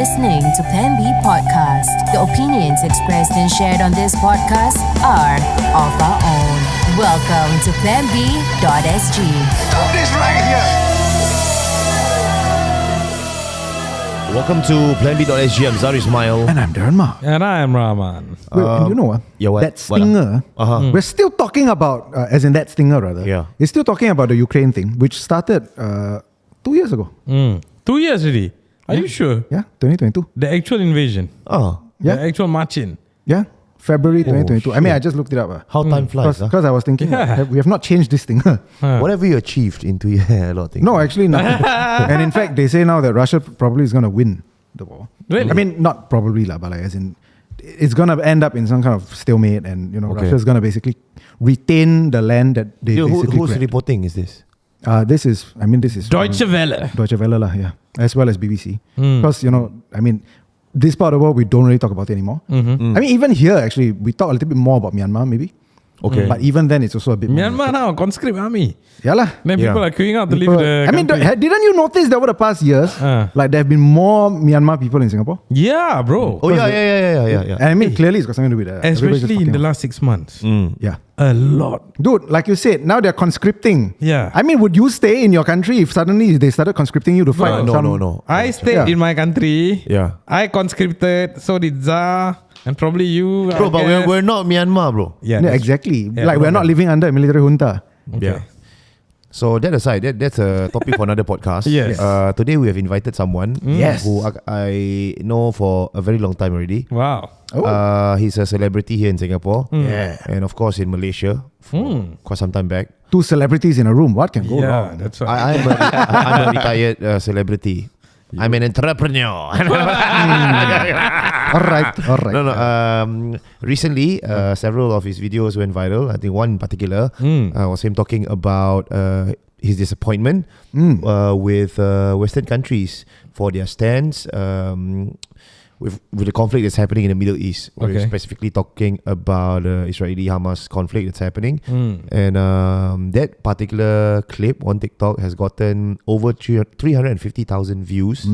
listening to Plan B Podcast. The opinions expressed and shared on this podcast are of our own. Welcome to planb.sg. Stop this right here. Welcome to planb.sg. I'm Zari Ismail. And I'm Darren Ma. And I am Rahman. Wait, and you know what? yeah, what? That stinger, we're still talking about, as in that stinger rather. Yeah. We're still talking about the Ukraine thing, which started 2 years ago. 2 years already. Are you sure? Yeah, 2022. The actual invasion. Yeah. The actual marching. Yeah, February 2022. I mean, shit. I just looked it up. How time flies. Because I was thinking, Yeah. we have not changed this thing. What have you achieved in 2 years? A lot of things. No, actually nothing. And in fact, they say now that Russia probably is going to win the war. Really? I mean, not probably, but like, as in, it's going to end up in some kind of stalemate, and Okay. Russia's going to basically retain the land that they basically who's grabbed. reporting is this? This is Deutsche Welle. Deutsche Welle lah, yeah, as well as BBC. Because this part of the world we don't really talk about it anymore. I mean, even here actually we talk a little bit more about Myanmar maybe. Okay. But even then it's also a bit Myanmar more. now, conscript army. Yeah lah. Then people are queuing out to leave the I mean, country. didn't you notice that over the past years, like there have been more Myanmar people in Singapore? Yeah, bro. Oh yeah. And I mean, clearly it's got something to do with that. Everybody's just Especially in the fucking- last 6 months. Yeah. A lot. Dude, like you said, now they're conscripting. Yeah. I mean, would you stay in your country if suddenly they started conscripting you to fight? No. I stayed Yeah. in my country. Yeah. I conscripted. So did Zah. And probably you. Bro, I but guess. we're not Myanmar, bro. Yeah, Yeah, that's- exactly. Yeah, like we're not living under a military junta. Yeah. So that aside, that's a topic for another podcast. Yes. Today we have invited someone Yes. who I know for a very long time already. Wow. He's a celebrity here in Singapore. Yeah. And of course in Malaysia for quite some time back. 2 celebrities in a room. What can go Yeah, wrong? that's right. I'm a retired celebrity. I'm an entrepreneur. All right. No. Recently, several of his videos went viral. I think one in particular was him talking about his disappointment with Western countries for their stance with the conflict that's happening in the Middle East. We're Okay. specifically talking about Israeli-Hamas conflict that's happening. And that particular clip on TikTok has gotten over 350,000 views.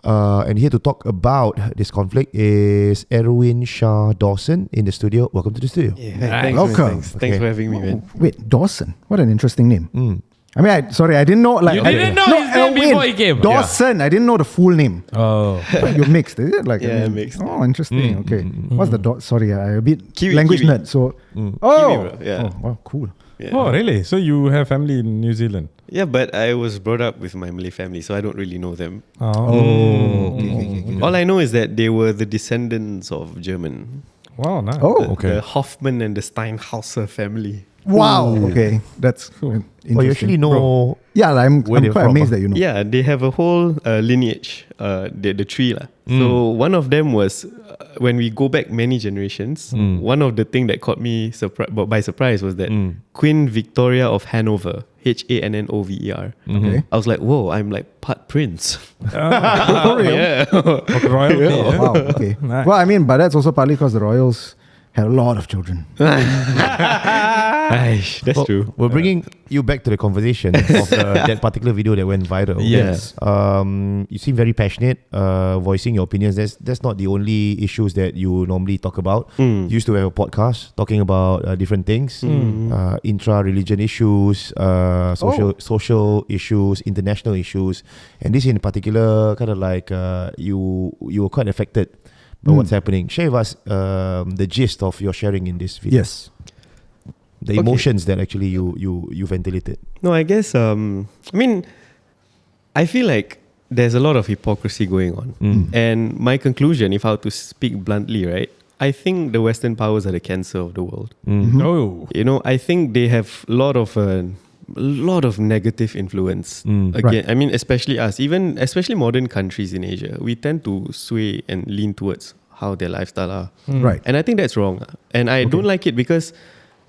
And here to talk about this conflict is Erwin Dawson in the studio. Welcome to the studio. Yeah, thanks, Welcome. man, thanks for having me, man. Wait, Dawson. What an interesting name. I mean, I didn't know. Like, You didn't know his name before he came? Dawson. I didn't know the full name. Oh. You mixed, is it? Like, Yeah, mixed. Oh, interesting. Okay. What's the Sorry, I'm a bit Kiwi, language Kiwi. nerd. So, Kiwi, bro, yeah. Oh, wow, cool. Yeah. Oh, really? So you have family in New Zealand? Yeah, but I was brought up with my Malay family, so I don't really know them. Okay. All I know is that they were the descendants of German. Wow, nice. Oh, The Hoffmann and the Steinhauser family. wow. Okay, that's interesting. Well, you actually know. Yeah, I'm where they're quite from, amazed huh? that you know. Yeah, they have a whole lineage, the tree. So one of them was, when we go back many generations, one of the things that caught me by surprise was that Queen Victoria of Hanover, Hannover. Okay. I was like, whoa, I'm like part prince. For real? Yeah. Royalty. Oh, wow. Okay. Nice. Well, I mean, but that's also partly because the royals had a lot of children. Aish, that's true. We're bringing you back to the conversation of that particular video that went viral. Yes. You seem very passionate, voicing your opinions. That's not the only issues that you normally talk about. You used to have a podcast talking about different things, intra-religion issues, social issues, international issues, and this in particular, kind of like you were quite affected by what's happening. Share with us the gist of your sharing in this video. Yes. The emotions that actually you ventilated. No, I guess, I mean, I feel like there's a lot of hypocrisy going on. And my conclusion, if I were to speak bluntly, right, I think the Western powers are the cancer of the world. Oh. You know, I think they have a lot of negative influence. Again, Right. I mean, especially us, especially modern countries in Asia, we tend to sway and lean towards how their lifestyle are. Right. And I think that's wrong. And I don't like it because,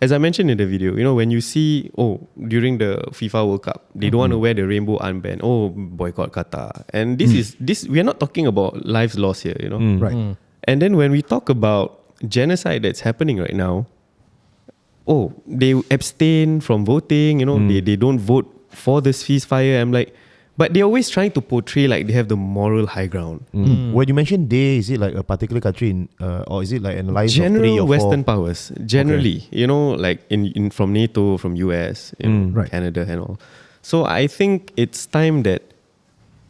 as I mentioned in the video, you know, when you see, during the FIFA World Cup, they don't want to wear the rainbow armband. Boycott Qatar. And this we are not talking about lives lost here, you know. Right. And then when we talk about genocide that's happening right now, they abstain from voting, you know, they don't vote for this ceasefire. I'm like, But they're always trying to portray like they have the moral high ground. When you mention they, is it like a particular country or is it like an alliance of 3 General or 4? Western powers, generally, like in from NATO, from US, Right. Canada and all. So I think it's time that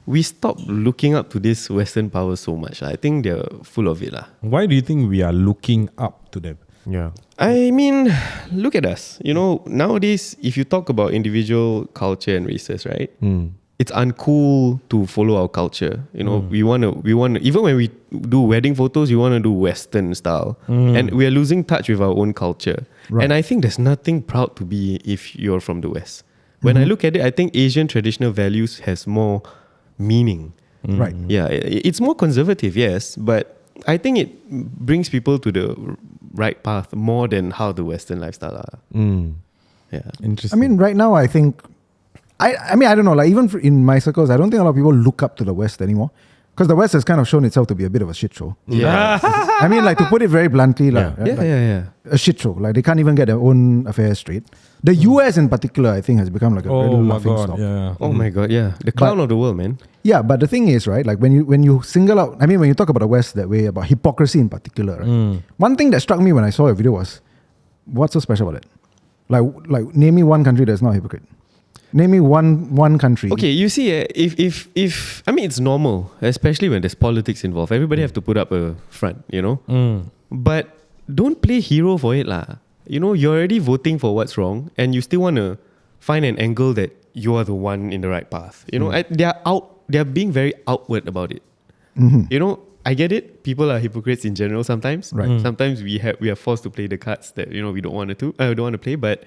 we stop looking up to this Western powers so much. I think they're full of it. Why do you think we are looking up to them? Yeah. I mean, look at us. Nowadays, if you talk about individual culture and races, right? It's uncool to follow our culture. We want to, even when we do wedding photos, we want to do Western style. And we are losing touch with our own culture. Right. And I think there's nothing proud to be if you're from the West. When I look at it, I think Asian traditional values has more meaning. Right. Yeah, it's more conservative, yes, but I think it brings people to the right path more than how the Western lifestyle are. Yeah. Interesting. I mean, right now, I think, I mean, I don't know, like even in my circles, I don't think a lot of people look up to the West anymore. Because the West has kind of shown itself to be a bit of a shit show. Yeah. I mean, like to put it very bluntly, like, Yeah. right, Yeah. a shit show. Like they can't even get their own affairs straight. The US in particular, I think, has become like a oh real my laughing god, stock. yeah. Oh my God, yeah. The clown of the world, man. Yeah, but the thing is, right, like when you single out, I mean, when you talk about the West that way, about hypocrisy in particular, right, one thing that struck me when I saw your video was, what's so special about it? Like name me one country that's not a hypocrite. Name me one country. Okay, you see, if I mean, it's normal, especially when there's politics involved. Everybody have to put up a front, But don't play hero for it, lah. You're already voting for what's wrong, and you still want to find an angle that you are the one in the right path. They're being very outward about it. I get it. People are hypocrites in general sometimes. Right. Sometimes we are forced to play the cards that we don't want to play, but.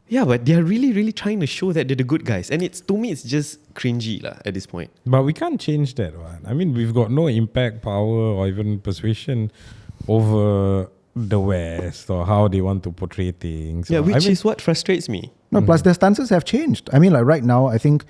Yeah, but they're really, really trying to show that they're the good guys. And to me, it's just cringy at this point. But we can't change that one. I mean, we've got no impact, power, or even persuasion over the West or how they want to portray things. Yeah, Or- which is what frustrates me. No, plus their stances have changed. I mean, like right now, I think,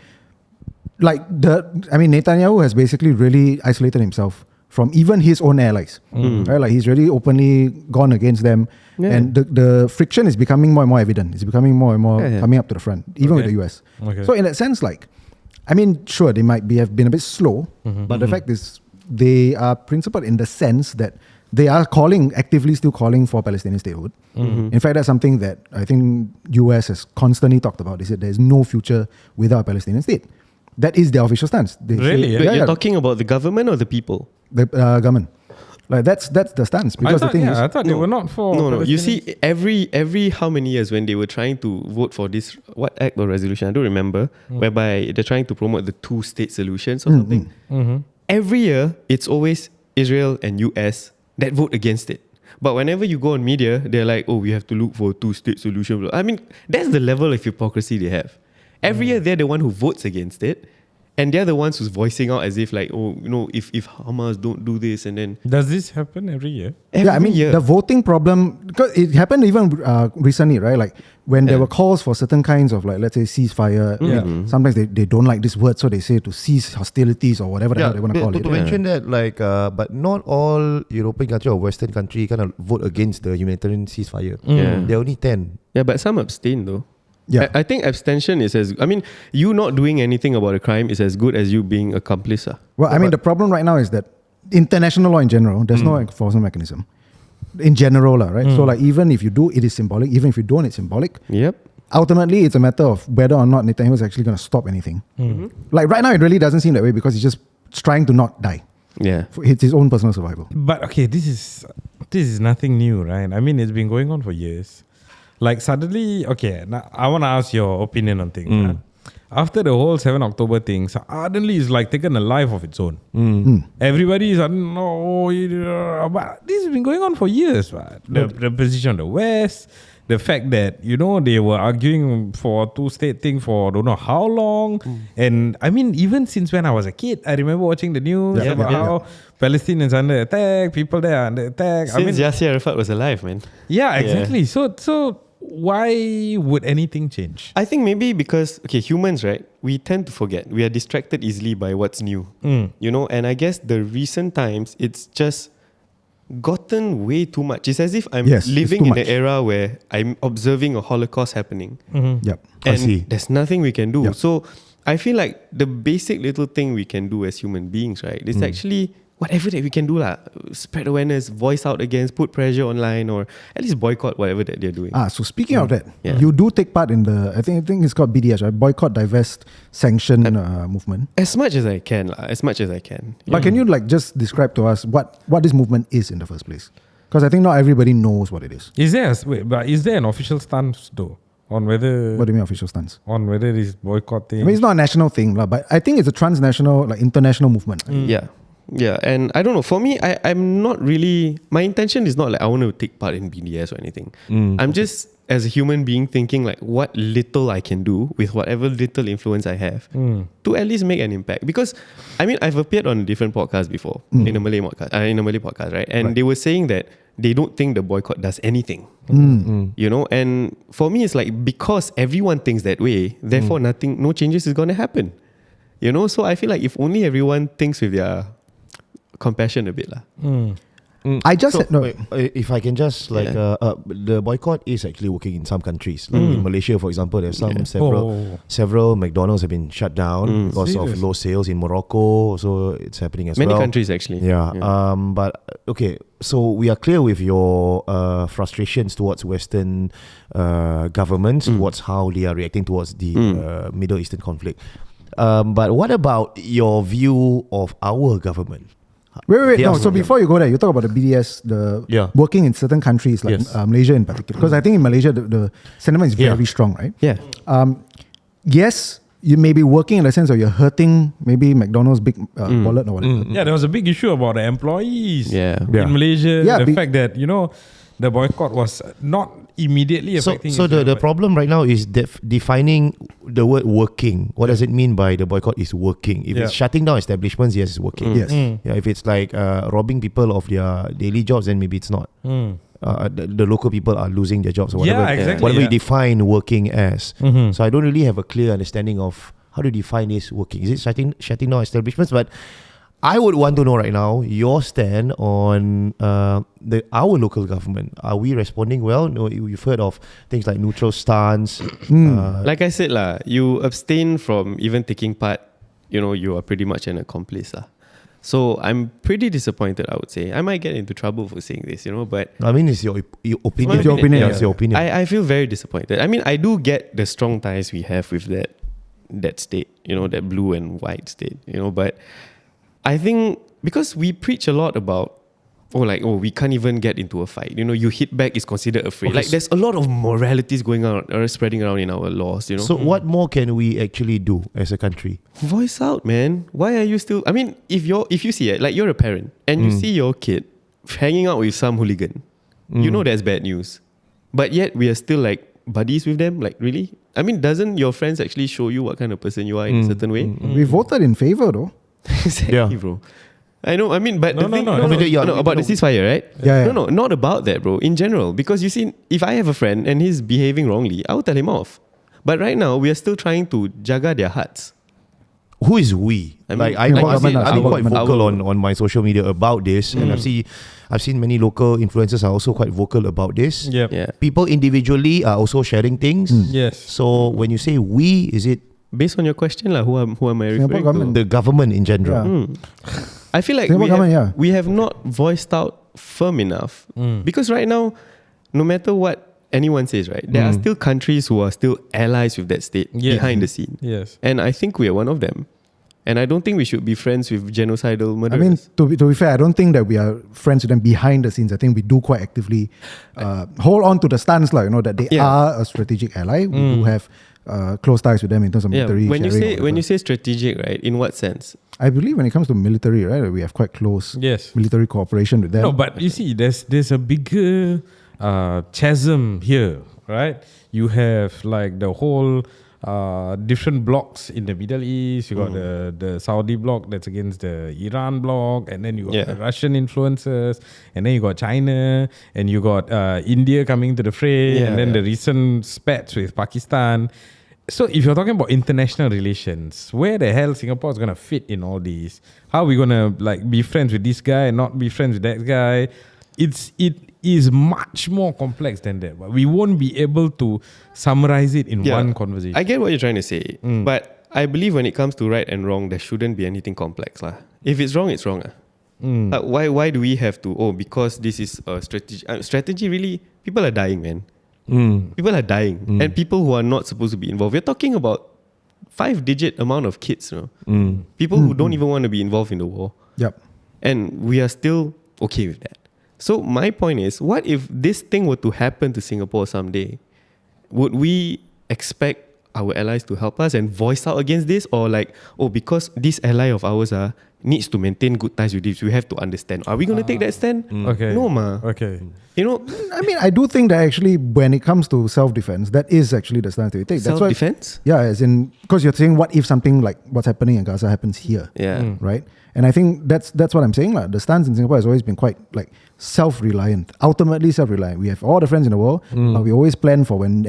Netanyahu has basically really isolated himself from even his own allies. Right? Like he's really openly gone against them. Yeah. And the friction is becoming more and more evident. It's becoming more and more coming up to the front, even with Okay. the US. Okay. So in that sense, sure, they might have been a bit slow, but the fact is they are principled in the sense that they are actively still calling for Palestinian statehood. In fact, that's something that I think US has constantly talked about, is that there's no future without a Palestinian state. That is their official stance. They Really? say, But yeah, you're yeah, talking about the government or the people? the government. Like that's the stance. Because the thing is, I thought they were not for. No. You Palestinians. see, every how many years when they were trying to vote for this, what act or resolution, I don't remember, whereby they're trying to promote the two-state solutions or something. Every year, it's always Israel and US that vote against it. But whenever you go on media, they're like, oh, we have to look for a two-state solution. I mean, that's the level of hypocrisy they have. Every year, they're the one who votes against it. And they're the ones who's voicing out as if like, if Hamas don't do this and then... Does this happen every year? Every year. the voting problem, because it happened even recently, right? Like when there were calls for certain kinds of, like, let's say, ceasefire. Sometimes they don't like this word, so they say to cease hostilities or whatever the hell they want to call it. To mention that, but not all European country or Western country kind of vote against the humanitarian ceasefire. Yeah. There are only 10. Yeah, but some abstain though. Yeah. I think abstention is you not doing anything about a crime is as good as you being accomplice. Well, I mean, the problem right now is that international law in general, there's no enforcement mechanism. In general, right? So, like, even if you do, it is symbolic. Even if you don't, it's symbolic. Yep. Ultimately, it's a matter of whether or not Netanyahu is actually going to stop anything. Like, right now, it really doesn't seem that way because he's just trying to not die. Yeah. It's his own personal survival. But okay, this is nothing new, right? I mean, it's been going on for years. Like suddenly, okay, now I want to ask your opinion on things. Right? After the whole 7 October thing, suddenly it's like taken a life of its own. Everybody is, but this has been going on for years. Right? The position of the West, the fact that, they were arguing for a two-state thing for don't know how long. And I mean, even since when I was a kid, I remember watching the news about how Palestinians under attack, people there are under attack. Since Yasser Arafat was alive, man. Yeah, exactly. So why would anything change? I think maybe because, humans, right? We tend to forget. We are distracted easily by what's new. And I guess the recent times, it's just gotten way too much. It's as if I'm living in an era where I'm observing a Holocaust happening. Yep. And there's nothing we can do. Yep. So I feel like the basic little thing we can do as human beings, right, is actually whatever that we can do, spread awareness, voice out against, put pressure online, or at least boycott whatever that they're doing. So speaking of that, Yeah. you do take part in the, I think it's called BDS, right? Boycott, Divest, Sanction movement. As much as I can, as much as I can. But can you like just describe to us what this movement is in the first place? Because I think not everybody knows what it is. Is there an official stance though on whether What do you mean official stance? on whether it's boycotting? I mean, it's not a national thing, but I think it's a transnational, like international movement. Yeah, and I don't know. For me, I'm not really. My intention is not like I want to take part in BDS or anything. I'm just as a human being thinking like what little I can do with whatever little influence I have to at least make an impact. Because I mean, I've appeared on a different podcast before in a Malay podcast, right? And they were saying that they don't think the boycott does anything. You know, and for me, it's like because everyone thinks that way, therefore no changes is going to happen. You know, so I feel like if only everyone thinks with their compassion a bit lah. I just So, said, no. if I can just the boycott is actually working in some countries. Like in Malaysia, for example, there's several McDonald's have been shut down because of Serious? low sales in Morocco. So it's happening as Many well. countries actually. Yeah. But okay, so we are clear with your frustrations towards Western governments, towards how they are reacting towards the Middle Eastern conflict. But what about your view of our government? Wait. Yeah. No, so before you go there, you talk about the BDS, working in certain countries like Yes. Malaysia in particular. Because I think in Malaysia, the sentiment is very strong, right? Yeah. Yes, you may be working in the sense of you're hurting maybe McDonald's big wallet or whatever. Yeah, there was a big issue about the employees Yeah. in Malaysia. Yeah, the fact that, the boycott was not immediately affecting So Israel, the but- problem right now is defining the word working. What does it mean by the boycott is working? If it's shutting down establishments, yes, it's working. Yes. Yeah, if it's like robbing people of their daily jobs, then maybe it's not. The local people are losing their jobs or whatever. Yeah, exactly, Whatever you yeah. define working as. So I don't really have a clear understanding of how to define this working. Is it shutting down establishments? But I would want to know right now your stand on our local government. Are we responding well? No, you've heard of things like neutral stance. Like I said lah, you abstain from even taking part, you are pretty much an accomplice lah. So I'm pretty disappointed, I would say. I might get into trouble for saying this, but I mean, it's your opinion. It's your opinion, Yeah, it's your opinion. I feel very disappointed. I mean, I do get the strong ties we have with that state, that blue and white state, but I think because we preach a lot about we can't even get into a fight. You hit back is considered afraid. Okay, Like there's a lot of moralities going on or spreading around in our laws, So what more can we actually do as a country? Voice out, man. Why are you still I mean, if you see it, like you're a parent and you see your kid hanging out with some hooligan, you know that's bad news. But yet we are still like buddies with them. Like really? I mean, doesn't your friends actually show you what kind of person you are in a certain way? We voted in favor though. Exactly, Yeah. bro. I know. I mean, but No, the thing, no. I mean, yeah, about the ceasefire, right? Yeah. No, not about that, bro. In general, because you see, if I have a friend and he's behaving wrongly, I will tell him off. But right now, we are still trying to jaga their hearts. Who is we? I mean, I've like been you said, quite our- vocal on my social media about this, and I've seen many local influencers are also quite vocal about this. Yep. Yeah. People individually are also sharing things. Yes. So when you say we, is it Based on your question, who am I Singapore referring government. to? the government in general? Yeah. I feel like Singapore government, we have not voiced out firm enough because right now, no matter what anyone says, right, there are still countries who are still allies with that state behind the scene. Yes. And I think we are one of them. And I don't think we should be friends with genocidal I murderers. mean, to be fair, I don't think that we are friends with them behind the scenes. I think we do quite actively hold on to the stance, that they are a strategic ally. We do have close ties with them in terms of military. When sharing you say strategic, right, in what sense? I believe when it comes to military, right, we have quite close Yes. military cooperation with them. No, but you see, there's a bigger chasm here, right? You have like the whole different blocks in the Middle East. You got the Saudi bloc that's against the Iran bloc, and then you got the Russian influences, and then you got China, and you got India coming to the fray, and then the recent spats with Pakistan. So if you're talking about international relations, where the hell Singapore is going to fit in all these? How are we going to be friends with this guy and not be friends with that guy? It is much more complex than that. But we won't be able to summarize it in one conversation. I get what you're trying to say, but I believe when it comes to right and wrong, there shouldn't be anything complex lah. If it's wrong, it's wrong. Why do we have to? Oh, because this is a strategy. Strategy really, people are dying, man. People are dying, and people who are not supposed to be involved. We're talking about 5-digit amount of kids, you know? People who don't even want to be involved in the war. Yep. And we are still okay with that. So my point is, what if this thing were to happen to Singapore someday? Would we expect our allies to help us and voice out against this? Or like, oh, because this ally of ours needs to maintain good ties with this, we have to understand. Are we going to take that stand? Okay. No, ma. Okay. You know, I mean, I do think that actually, when it comes to self-defense, that is actually the stance that we take. That's why, self-defense? yeah, as in, because you're saying, what if something like what's happening in Gaza happens here? Yeah. Right? And I think that's what I'm saying. The stance in Singapore has always been quite like self-reliant, ultimately self-reliant. We have all the friends in the world, but we always plan for when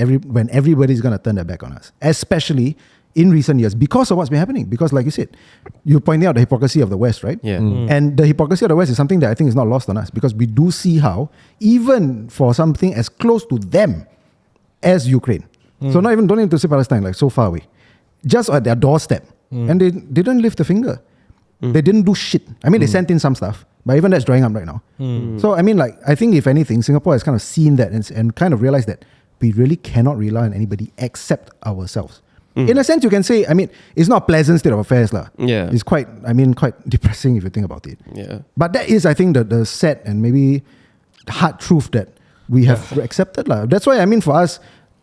everybody's going to turn their back on us, especially in recent years because of what's been happening. Because like you said, you're pointing out the hypocrisy of the West, right? Yeah. And the hypocrisy of the West is something that I think is not lost on us, because we do see how, even for something as close to them as Ukraine, so don't need to say Palestine, like so far away, just at their doorstep, and they didn't lift a finger. They didn't do shit. I mean, they sent in some stuff, but even that's drying up right now. So I mean, like, I think if anything, Singapore has kind of seen that and kind of realized that we really cannot rely on anybody except ourselves. In a sense, you can say, I mean, it's not a pleasant state of affairs, lah. Yeah. It's quite depressing if you think about it. Yeah. But that is, I think, the sad and maybe hard truth that we have accepted, lah. That's why, I mean, for us,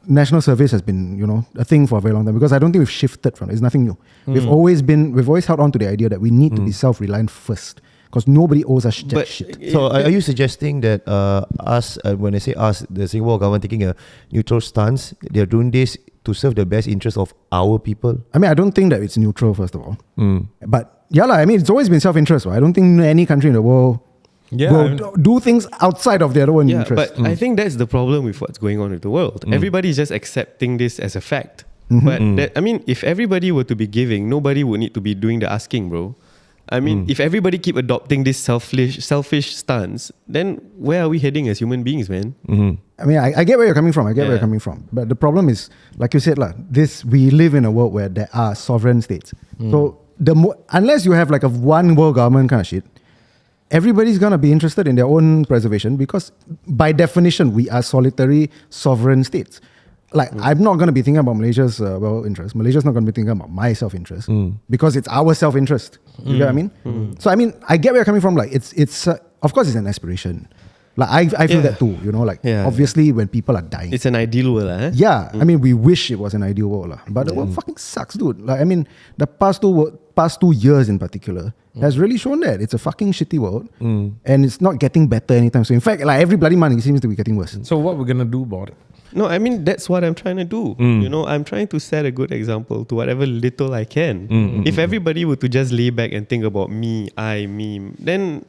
national service has been, a thing for a very long time, because I don't think we've shifted from it. It's nothing new. We've always held on to the idea that we need to be self-reliant first, because nobody owes us jack shit. So are you suggesting that us, when I say us, the Singapore government taking a neutral stance, they're doing this to serve the best interest of our people? I mean, I don't think that it's neutral, first of all. But yeah, I mean, it's always been self-interest. Right? I don't think any country in the world will do things outside of their own interest. But I think that's the problem with what's going on with the world. Everybody's just accepting this as a fact. But I mean, if everybody were to be giving, nobody would need to be doing the asking, bro. I mean, if everybody keep adopting this selfish stance, then where are we heading as human beings, man? I mean, I get where you're coming from. Where you're coming from. But the problem is, like you said, we live in a world where there are sovereign states. So unless you have like a one world government kind of shit, everybody's going to be interested in their own preservation, because by definition, we are solitary sovereign states. Like, I'm not going to be thinking about Malaysia's interest. Malaysia's not going to be thinking about my self-interest, because it's our self-interest. You get what I mean? So, I mean, I get where you're coming from. Like, it's of course, it's an aspiration. Like, I feel that too, obviously when people are dying. It's an ideal world, eh? Yeah, I mean, we wish it was an ideal world. But the world fucking sucks, dude. Like, I mean, the past 2 years in particular has really shown that it's a fucking shitty world, and it's not getting better anytime soon. In fact, like, every bloody month, it seems to be getting worse. So what we're going to do about it? No, I mean, that's what I'm trying to do. I'm trying to set a good example to whatever little I can. If everybody were to just lay back and think about me, then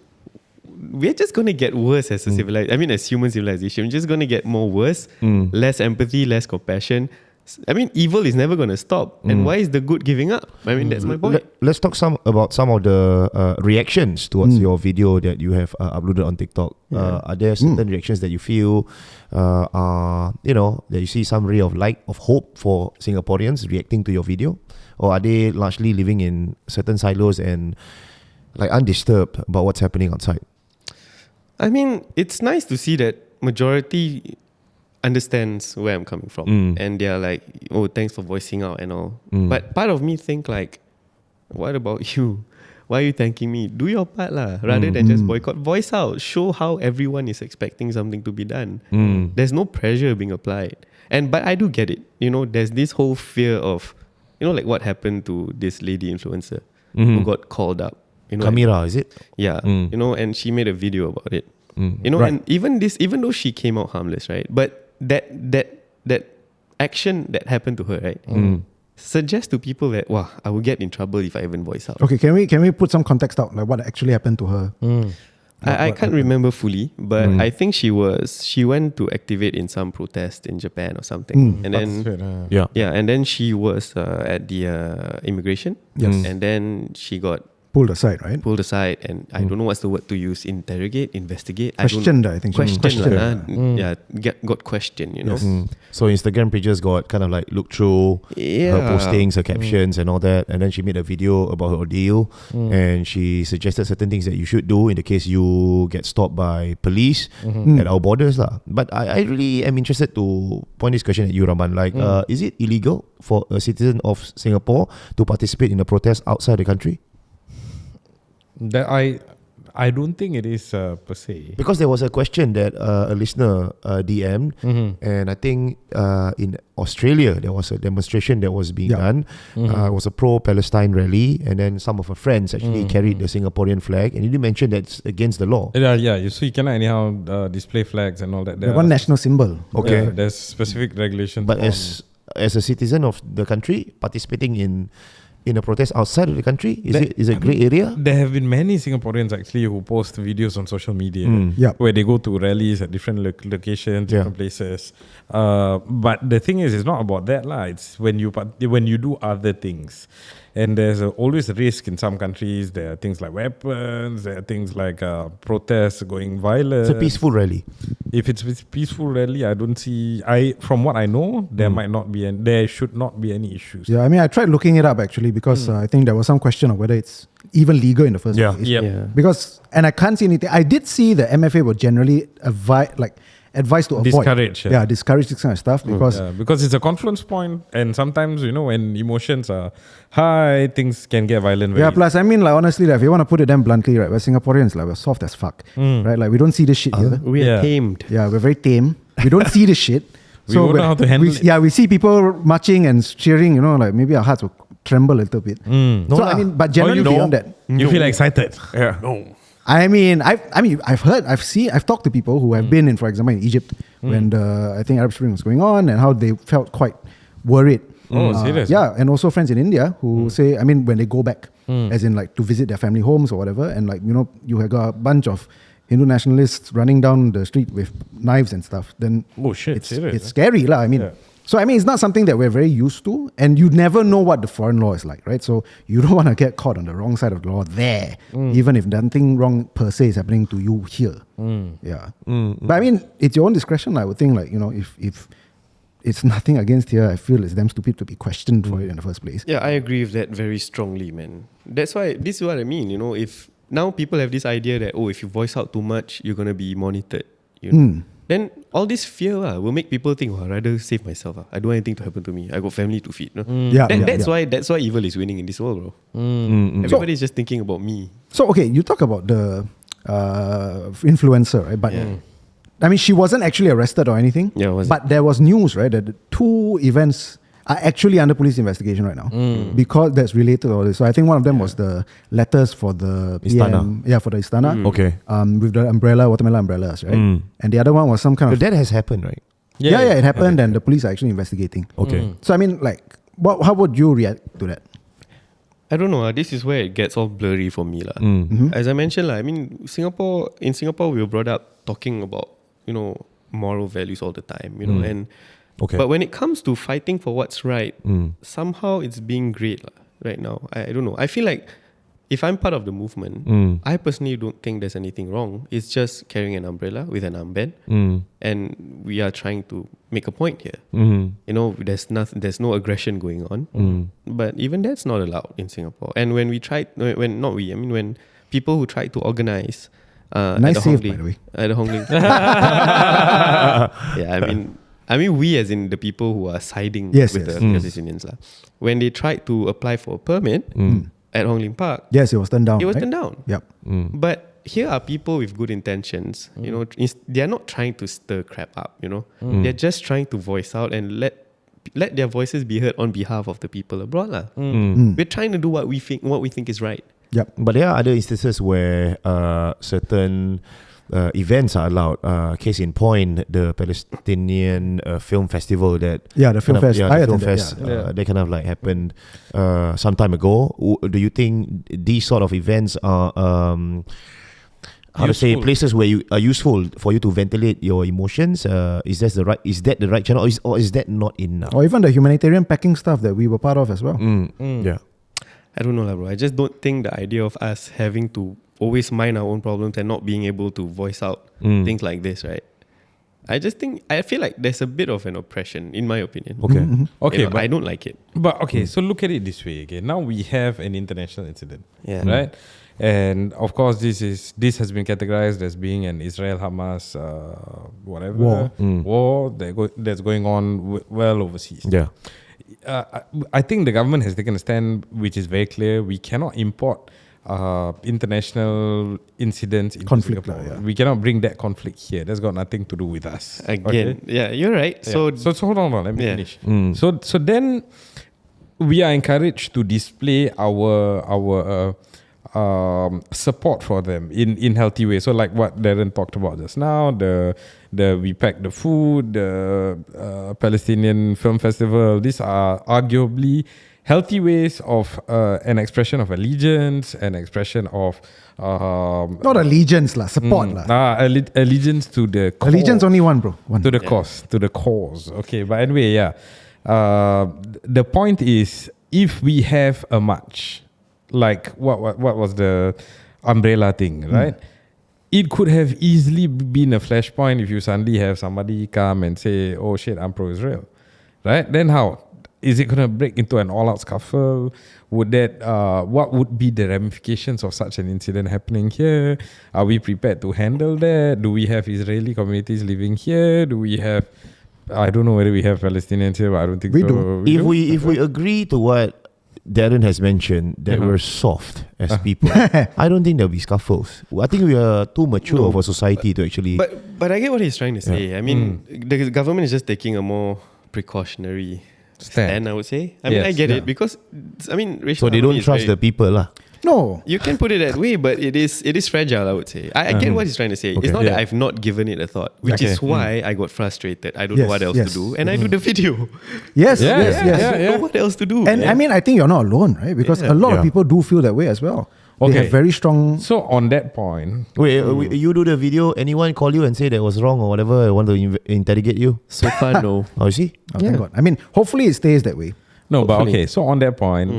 we're just going to get worse as a civilization. I mean, as human civilization, we're just going to get more worse, less empathy, less compassion. I mean, evil is never going to stop. And why is the good giving up? I mean, that's my point. Let's talk about some of the reactions towards your video that you have uploaded on TikTok. Are there certain reactions that you feel that you see some ray of light, of hope for Singaporeans reacting to your video? Or are they largely living in certain silos and like undisturbed about what's happening outside? I mean, it's nice to see that majority understands where I'm coming from, and they're like, oh, thanks for voicing out and all. But part of me think like, what about you? Why are you thanking me? Do your part lah, rather than just boycott. Voice out, show how everyone is expecting something to be done. There's no pressure being applied. But I do get it. There's this whole fear of, like what happened to this lady influencer who got called up. Kamira, is it? Yeah. And she made a video about it. Right. And even though she came out harmless, right? But that action that happened to her, right? Suggests to people that, wow, I will get in trouble if I even voice out. Okay, can we put some context out, like what actually happened to her? I can't remember fully, but I think she went to activate in some protest in Japan or something, and then and then she was at the immigration, Yes. and then she got pulled aside, right? pulled aside, and I don't know what's the word to use. Interrogate, investigate. Questioned, I think. Questioned. Questioned. Yeah, got questioned. You know. So Instagram pages got kind of like looked through her postings, her captions, and all that, and then she made a video about her ordeal, and she suggested certain things that you should do in the case you get stopped by police at our borders, lah. But I really am interested to point this question at you, Raman. Like, is it illegal for a citizen of Singapore to participate in a protest outside the country? That I don't think it is per se. Because there was a question that a listener DM'd, and I think in Australia there was a demonstration that was being done. It was a pro-Palestine rally, and then some of her friends actually carried the Singaporean flag, and you did mention that it's against the law. Yeah. You see, you cannot anyhow display flags and all that. The one national symbol. Okay. Yeah, there's specific regulations. But as a citizen of the country participating in a protest outside of the country, is it a grey area? There have been many Singaporeans actually who post videos on social media where they go to rallies at different locations, different places. But the thing is, it's not about that lah. It's when you do other things. And there's always a risk in some countries. There are things like weapons. There are things like protests going violent. It's a peaceful rally. If it's a peaceful rally, I don't see. From what I know, there might not be, there should not be any issues. Yeah, I mean, I tried looking it up actually because I think there was some question of whether it's even legal in the first place. Yep. Because, and I can't see anything. I did see the MFA would generally advise to avoid. Discourage. Discourage this kind of stuff because it's a confluence point, and sometimes when emotions are high, things can get violent. Plus I mean, like, honestly, if you want to put it damn bluntly, right, we're Singaporeans, like, we're soft as fuck, right? Like, we don't see this shit here. We are tamed. Yeah, we're very tame. We don't see this shit. We don't know how to handle it. Yeah, we see people marching and cheering. Like maybe our hearts will tremble a little bit. I mean, but generally beyond that, you feel excited. Yeah. No. I've talked to people who have been in, for example, in Egypt when I think Arab Spring was going on, and how they felt quite worried. Serious? Yeah, and also friends in India who say, I mean, when they go back, as in like to visit their family homes or whatever, and like, you have got a bunch of Hindu nationalists running down the street with knives and stuff, then it's scary lah. I mean, so I mean, it's not something that we're very used to, and you never know what the foreign law is like, right? So you don't want to get caught on the wrong side of the law there, even if nothing wrong per se is happening to you here. But I mean, it's your own discretion. I would think, like, if it's nothing against here, I feel it's damn stupid to be questioned for it in the first place. Yeah, I agree with that very strongly, man. That's why, this is what I mean, if now people have this idea that, if you voice out too much, you're going to be monitored, then all this fear will make people think, I'd rather save myself. I don't want anything to happen to me. I got family to feed. That's why evil is winning in this world, bro. Everybody's just thinking about me. So, okay, you talk about the influencer, right? But I mean, she wasn't actually arrested or anything. Yeah, wasn't. But there was news, right, that the two events are actually under police investigation right now because that's related to all this. So I think one of them was the letters for the Istana. PM, for the Istana. Okay. With the watermelon umbrellas, right? And the other one was some kind of... But that has happened, right? Yeah, it happened, and the police are actually investigating. Okay. So I mean, like, how would you react to that? I don't know. This is where it gets all blurry for me, lah. As I mentioned, I mean, in Singapore, we were brought up talking about moral values all the time, and. Okay. But when it comes to fighting for what's right, somehow it's being great right now. I don't know. I feel like if I'm part of the movement, I personally don't think there's anything wrong. It's just carrying an umbrella with an armband, and we are trying to make a point here. There's no aggression going on, but even that's not allowed in Singapore. And when when people who try to organize, nice save, by the way, at the Hongling, I mean, we as in the people who are siding with the Palestinians, when they tried to apply for a permit at Hong Lim Park, it was turned down. It was turned down. Yep. But here are people with good intentions. They are not trying to stir crap up. They're just trying to voice out and let their voices be heard on behalf of the people abroad, We're trying to do what we think is right. Yep. But there are other instances where certain events are allowed. Case in point, the Palestinian film festival that the film fest. They kind of like happened some time ago. Do you think these sort of events are places where you are useful for you to ventilate your emotions? Is that the right channel, or is that not enough? Or even the humanitarian packing stuff that we were part of as well. Yeah. I don't know lah, bro. I just don't think the idea of us having to always mind our own problems and not being able to voice out things like this, right? I feel like there's a bit of an oppression, in my opinion. Okay. Okay, but I don't like it. But okay, so look at it this way again. Now we have an international incident, Yeah. right? And of course, this has been categorized as being an Israel-Hamas war that's going on well overseas. Yeah. I think the government has taken a stand which is very clear. We cannot import international incidents into Conflict Singapore. lah, yeah. We cannot bring that conflict here. That's got nothing to do with us. Again, yeah, you're right. So So, hold on, let me Yeah. finish. So then we are encouraged to display our support for them in healthy ways. So like what Darren talked about just now, the we pack the food, the Palestinian Film Festival. These are arguably healthy ways of an expression of allegiance, an expression of Not allegiance lah, support lah. allegiance to the cause. Allegiance only one, bro. One. To the cause. Okay, but anyway, yeah. The point is, if we have a march, like what was the umbrella thing, right? It could have easily been a flashpoint if you suddenly have somebody come and say, "Oh shit, I'm pro-Israel," right? Then how? Is it going to break into an all-out scuffle? Would that? What would be the ramifications of such an incident happening here? Are we prepared to handle that? Do we have Israeli communities living here? Do we have? I don't know whether we have Palestinians here, but I don't think We so. do. If we agree to what Darren has mentioned, that we're soft as people, I don't think there'll be scuffles. I think we are too mature of a society to actually. but I get what he's trying to say. I mean, the government is just taking a more precautionary stand, I would say. I mean, Yes. I get it because, I mean, racial so they harmony don't is trust the very- people lah. No. You can put it that way, but it is fragile, I would say. I get what he's trying to say. Okay. It's not that Yeah. I've not given it a thought, which Okay. is why I got frustrated. I don't know Yes, what else yes. to do. And I do the video. Yes, Yeah, yes, yes. I don't know what else to do. And I mean, I think you're not alone, right? Because a lot of people do feel that way as well. They Okay. have very strong. So on that point, Wait, you do the video, anyone call you and say that was wrong or whatever, I want to interrogate you? so far, no. Oh, you see? Oh, thank God. I mean, hopefully it stays that way. no, but Hopefully. okay. So on that point,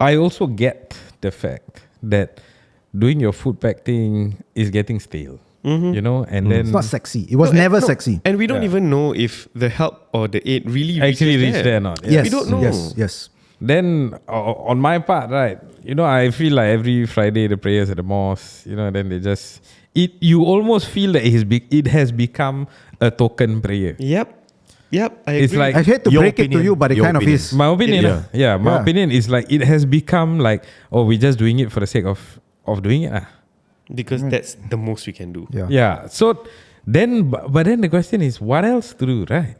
I also get the fact that doing your food pack thing is getting stale. You know, and then It's not sexy. It was never sexy. And we don't Yeah. even know if the help or the aid really actually reaches reach there or not. Yes, we don't know. Yes, yes. Then on my part, right, you know, I feel like every Friday the prayers at the mosque, you know, then they just you almost feel that it has become a token prayer. Yep. I It's agree. like I hate to Your break it to opinion, you, but it your kind of opinion. is. my opinion. Yeah. My Yeah. opinion is like it has become like, oh, we're just doing it for the sake of doing it. because that's the most we can do. Yeah. Yeah. So then, but then the question is, what else to do, right?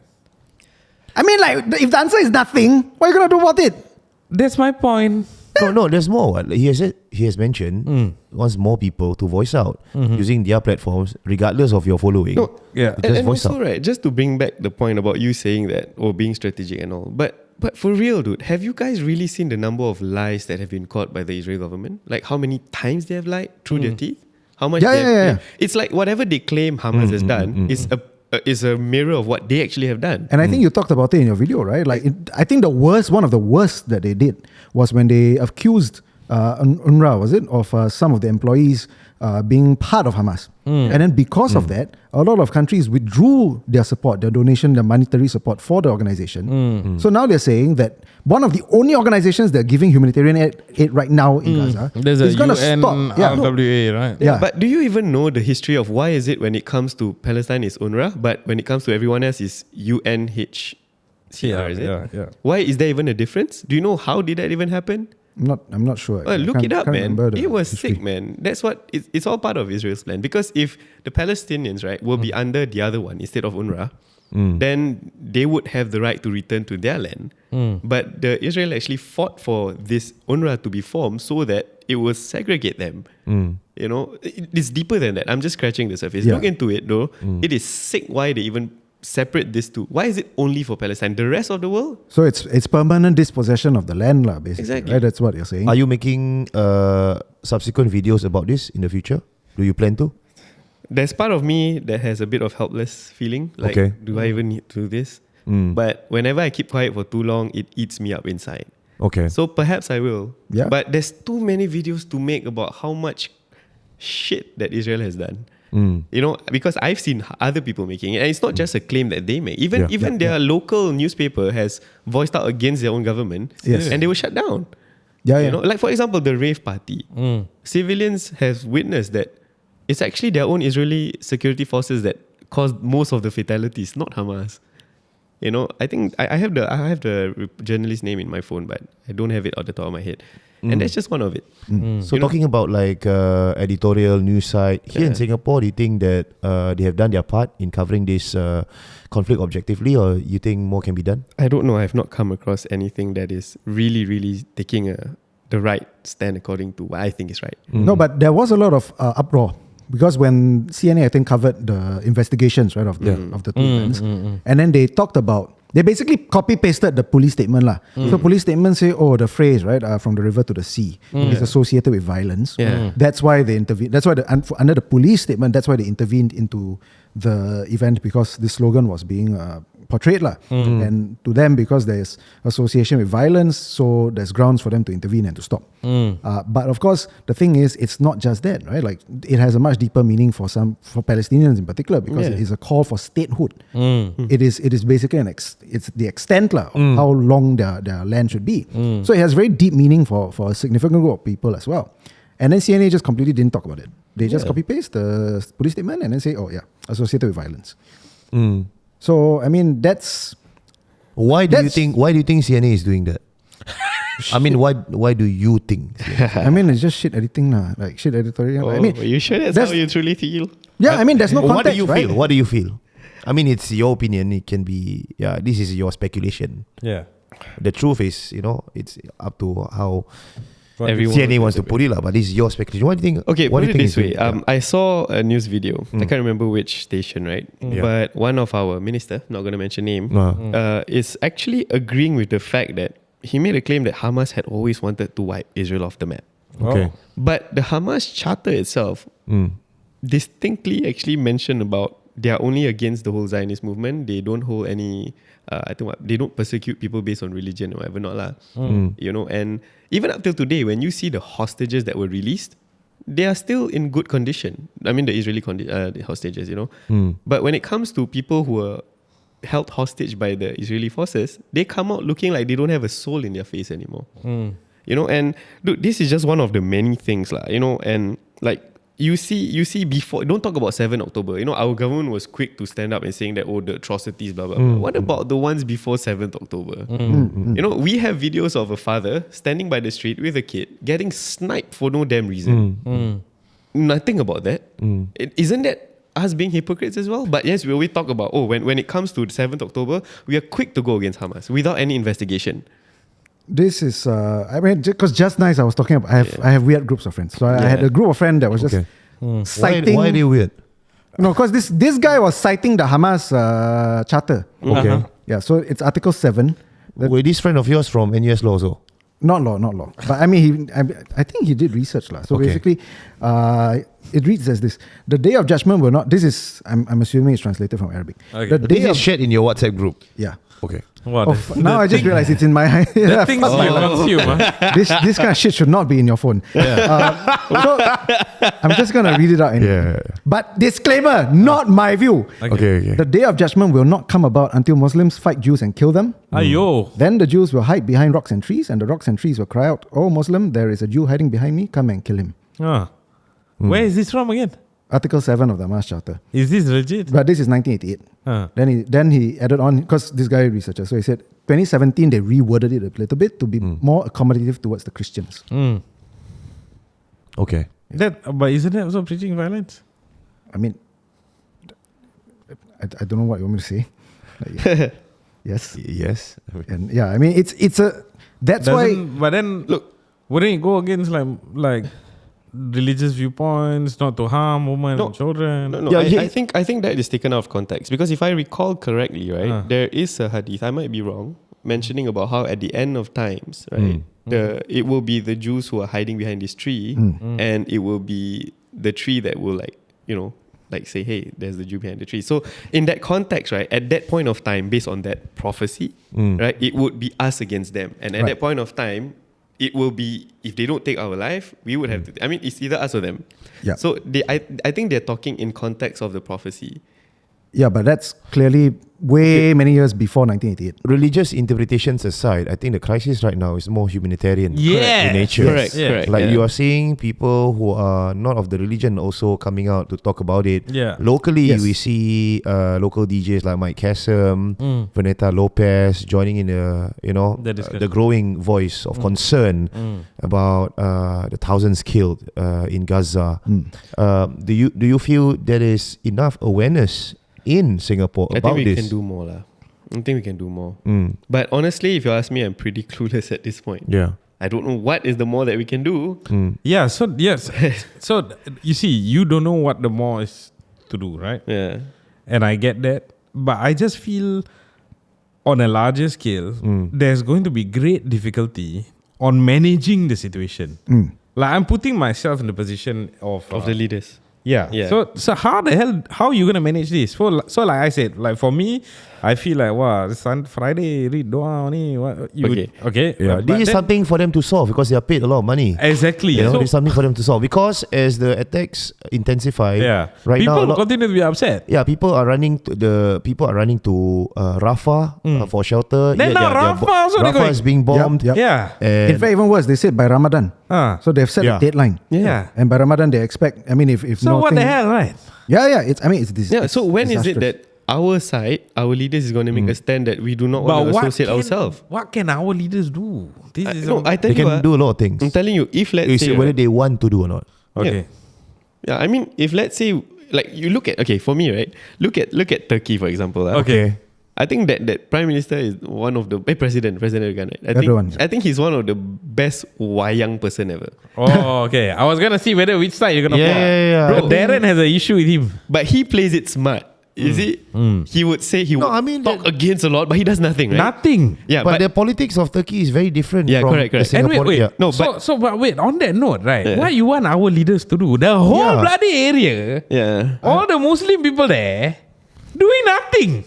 I mean, like, if the answer is nothing, what are you going to do about it? That's my point. No, there's more. What he has mentioned wants more people to voice out using their platforms, regardless of your following. No, Yeah. Just and voice also, out. right, just to bring back the point about you saying that, being strategic and all. But for real, dude, have you guys really seen the number of lies that have been caught by the Israeli government? Like how many times they have lied through their teeth? How much? Yeah, they have yeah, yeah. claimed? It's like whatever they claim Hamas has done is a mirror of what they actually have done. And I think you talked about it in your video, right? Like, I think one of the worst that they did was when they accused UNRA, was it, of some of the employees being part of Hamas. And then because of that, a lot of countries withdrew their support, their donation, their monetary support for the organization. So now they're saying that one of the only organizations that are giving humanitarian aid right now in Gaza There's a is going to UN stop. Yeah, no. RWA, right? Yeah. But do you even know the history of why is it when it comes to Palestine is UNRWA, but when it comes to everyone else is UNH? is it? Yeah. Why is there even a difference? Do you know how did that even happen? I'm not sure. I Look it up, can't man. remember the It was history. sick, man. That's what it's all part of Israel's plan. Because if the Palestinians, right, will be under the other one instead of UNRWA, then they would have the right to return to their land. But the Israel actually fought for this UNRWA to be formed so that it will segregate them. You know, it's deeper than that. I'm just scratching the surface. Yeah. Look into it, though. It is sick why they even separate these two. Why is it only for Palestine? The rest of the world? So it's permanent dispossession of the land, lah, basically. Exactly. Right? That's what you're saying. Are you making subsequent videos about this in the future? Do you plan to? There's part of me that has a bit of helpless feeling. Like, Okay. do I even need to do this? But whenever I keep quiet for too long, it eats me up inside. Okay. So perhaps I will. Yeah. But there's too many videos to make about how much shit that Israel has done. You know, because I've seen other people making it, and it's not just a claim that they make. Even their local newspaper has voiced out against their own government, Yes. and they were shut down. Yeah, yeah. You know, like for example, the rave party. Civilians have witnessed that it's actually their own Israeli security forces that caused most of the fatalities, not Hamas. You know, I think I have the journalist's name in my phone, but I don't have it at the top of my head. And that's just one of it. So talking about like editorial news site here in Singapore, do you think that they have done their part in covering this conflict objectively, or you think more can be done? I don't know. I've not come across anything that is really, really taking the right stand according to what I think is right. No, but there was a lot of uproar because when CNA I think covered the investigations, right, of the two events, and then they talked about, they basically copy pasted the police statement lah. So police statement say, oh, the phrase right from the river to the sea is associated with violence. That's why they intervened. That's why under the police statement, that's why they intervened into the event, because this slogan was being portrayed lah. And to them, because there's association with violence, so there's grounds for them to intervene and to stop. But of course, the thing is, it's not just that, right? Like it has a much deeper meaning for Palestinians in particular, because it is a call for statehood. It is basically it's the extent lah of how long their land should be. So it has very deep meaning for a significant group of people as well. And then CNA just completely didn't talk about it. They just copy paste the police statement and then say, oh yeah, associated with violence. So I mean, that's why do you think CNA is doing that? I mean, why do you think? I mean, it's just shit editing lah, like shit editorial. I mean, are you sure that's how you truly feel? Yeah, I mean, there's no context, right? What do you feel? I mean, it's your opinion. It can be, this is your speculation. Yeah. The truth is, it's up to how Everyone CNA wants to put it, but this is your speculation. What do you think? Okay, what put do it you this think way. I saw a news video. I can't remember which station, right? But one of our minister, not going to mention name, is actually agreeing with the fact that he made a claim that Hamas had always wanted to wipe Israel off the map. Okay. But the Hamas charter itself distinctly actually mentioned about they are only against the whole Zionist movement. They don't hold any, they don't persecute people based on religion or whatever, not lah. And even up till today, when you see the hostages that were released, they are still in good condition. I mean, the Israeli hostages, But when it comes to people who are held hostage by the Israeli forces, they come out looking like they don't have a soul in their face anymore. And look, this is just one of the many things, and like, you see before, don't talk about 7 October. Our government was quick to stand up and saying that, the atrocities, blah, blah, blah. What about the ones before 7th October? We have videos of a father standing by the street with a kid getting sniped for no damn reason. Nothing about that. Isn't that us being hypocrites as well? But yes, we always talk about, when it comes to 7th October, we are quick to go against Hamas without any investigation. This is, I mean, because just nice I was talking about, I have weird groups of friends. So I had a group of friends that was just citing. Why are they weird? No, because this guy was citing the Hamas charter. Okay. Yeah, so it's Article 7. Wait, this friend of yours from NUS Law also? Not law. But I mean, I think he did research lah. So basically, it reads as this: the day of judgment will not. This is, I'm assuming it's translated from Arabic. Okay. The day This of is shared in your WhatsApp group. yeah. Okay. What? Now I just realized it's in my. That thing you consume. This kind of shit should not be in your phone. So I'm just gonna read it out anyway. But disclaimer, not my view. Okay. The day of judgment will not come about until Muslims fight Jews and kill them. Ayo. Then the Jews will hide behind rocks and trees, and the rocks and trees will cry out, "Oh Muslim, there is a Jew hiding behind me. Come and kill him." Where is this from again? Article 7 of the Hamas Charter. Is this legit? But this is 1988. Then he added on, because this guy researcher, so he said 2017 they reworded it a little bit to be more accommodative towards the Christians. Okay. But isn't that also preaching violence? I mean, I don't know what you want me to say. Like, yes. Yes. And yeah, I mean it's a that's why. But then look, wouldn't it go against like religious viewpoints, not to harm women and children? No. I think that is taken out of context, because if I recall correctly, right, there is a hadith, I might be wrong, mentioning about how at the end of times, right, it will be the Jews who are hiding behind this tree, and it will be the tree that will like say, hey, there's the Jew behind the tree. So in that context, right, at that point of time, based on that prophecy, right, it would be us against them. And at that point of time, it will be, if they don't take our life, we would have to, I mean, it's either us or them. Yeah. So I think they're talking in context of the prophecy. Yeah, but that's clearly way many years before 1988. Religious interpretations aside, I think the crisis right now is more humanitarian Yeah. in nature. Correct, correct. Like Yeah. you are seeing people who are not of the religion also coming out to talk about it. Yeah. Locally, Yes. we see local DJs like Mike Kassem, Vanessa Lopez joining in The discussion. the growing voice of concern about the thousands killed in Gaza. Do you feel there is enough awareness in Singapore I about think we this? can do more lah. I think we can do more. But honestly, if you ask me, I'm pretty clueless at this point. Yeah. I don't know what is the more that we can do. Yeah, so yes. So you see, you don't know what the more is to do, right? Yeah. And I get that. But I just feel on a larger scale, there's going to be great difficulty on managing the situation. Like I'm putting myself in the position of Of the leaders. Yeah. Yeah. So how are you gonna manage this? So like I said, like for me, I feel like wow, Friday read dua ni. Okay. Yeah, But this is then- something for them to solve because they are paid a lot of money. Exactly. You know, So- there's something for them to solve because as the attacks intensify, yeah. right People now, continue to be upset. people are running to Rafah for shelter. Then now Rafah also they're Rafah going- is being bombed. Yep. Yeah. And In fact, even worse, they said by Ramadan. So they've set Yeah. a deadline. Yeah. And by Ramadan, they expect, I mean, if So what the hell, right? Yeah, it's this. Yeah. So when is it that our side, our leaders is going to make a stand that we do not want to associate ourselves? What can our leaders do? This is No, I tell they you, can do a lot of things. I'm telling you, if let's It's say whether they want to do or not. okay. Yeah, I mean, if let's say, like you look at, okay, for me, right, look at Turkey, for example. Okay. I think that Prime Minister is one of the President Erdogan, right? Erdogan. I think he's one of the best wayang person ever. Oh, okay. I was gonna see whether which side you're gonna Yeah, play. yeah, yeah. Bro, Darren has an issue with him. But he plays it smart. You see, he would say he would I mean, talk against a lot, but he does nothing, right? Nothing. Yeah, but the politics of Turkey is very different Yeah, from correct. the And And Singapore. wait. Yeah. No, But wait, on that note, right? Yeah. What you want our leaders to do? The whole Yeah. bloody area, yeah. all the Muslim people there, doing nothing.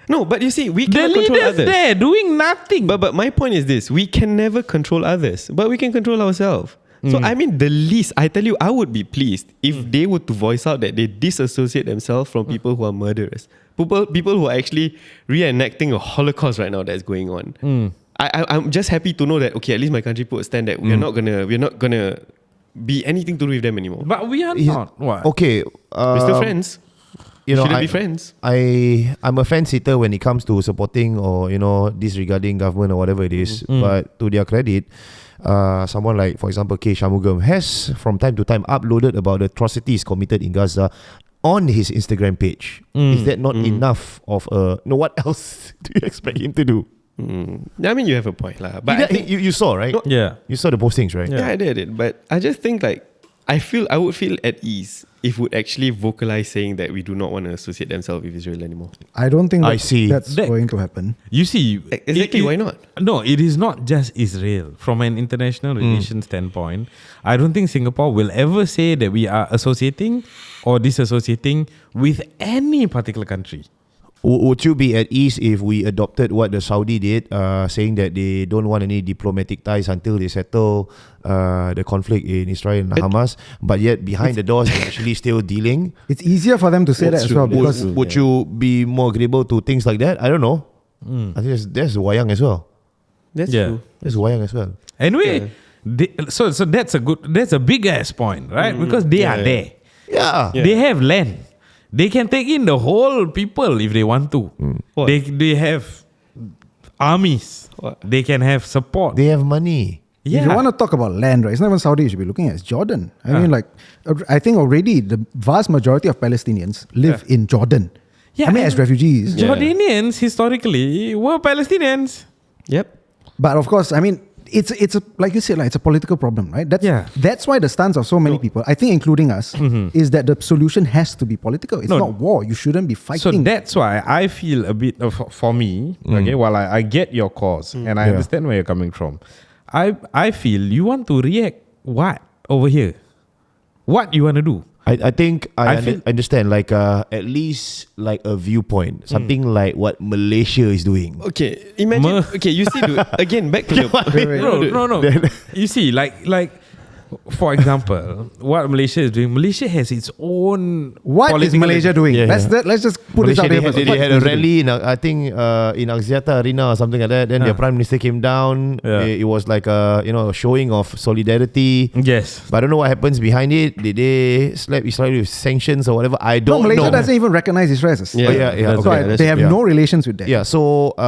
No, but you see, we The cannot control leaders others. there doing nothing. But my point is this: we can never control others, but we can control ourselves. So I mean, the least I tell you, I would be pleased if they were to voice out that they disassociate themselves from people who are murderers, people who are actually reenacting a Holocaust right now that's going on. I'm just happy to know that at least my country put a stand that we're not gonna be anything to do with them anymore. But we are not. What? Okay. We're still friends. You know, Shouldn't be friends. I'm a fence sitter when it comes to supporting or disregarding government or whatever it is. But to their credit, someone like, for example, K. Shanmugam has from time to time uploaded about the atrocities committed in Gaza on his Instagram page. Is that not enough of a... No, what else do you expect him to do? I mean, you have a point, lah. But I think, you saw, right? Yeah. You saw the postings, right? yeah, I did. But I just think I would feel at ease if would actually vocalize saying that we do not want to associate themselves with Israel anymore. I don't think I see. that's That- going to happen. You see, Exactly, why not? No, it is not just Israel. From an international relations standpoint, I don't think Singapore will ever say that we are associating or disassociating with any particular country. Would you be at ease if we adopted what the Saudi did, saying that they don't want any diplomatic ties until they settle the conflict in Israel and Hamas, but yet behind the doors they're actually still dealing? It's easier for them to say that as well because Would you be more agreeable to things like that? I don't know. I think that's wayang as well. That's Yeah. true. That's wayang as well. Anyway, so that's a big ass point, right? Because they are there. Yeah. They have land. They can take in the whole people if they want to. What? They have armies. What? They can have support. They have money. if you want to talk about land, right, it's not even Saudi you should be looking at, it's Jordan. I mean, I think already the vast majority of Palestinians live in Jordan. Yeah, I mean, and as refugees. Jordanians historically were Palestinians. Yep. But of course, I mean, it's a like you said, it's a political problem, right? That's why the stance of so many people, I think including us, is that the solution has to be political. It's not war. You shouldn't be So fighting. that's why I feel a bit of, for me, okay, while I get your cause and I understand where you're coming from, I feel you want to react what over here? What you want to do? I think I feel- understand, like at least like a viewpoint, something like what Malaysia is doing. Okay, imagine. Okay, you see, dude, again, back to the. No. You see, like, for example, what Malaysia is doing. Malaysia has its own. What is political- Malaysia doing? Yeah, Let's just put Malaysia, this out there. they had a rally in I think in Axiata Arena or something like that. Then their prime minister came down. Yeah. It was like a showing of solidarity. Yes. But I don't know what happens behind it. Did they slap Israel with sanctions or whatever? I don't No, Malaysia know. doesn't even recognize Israel as a state. Yeah, yeah. So Okay. they have no relations with that. Yeah. So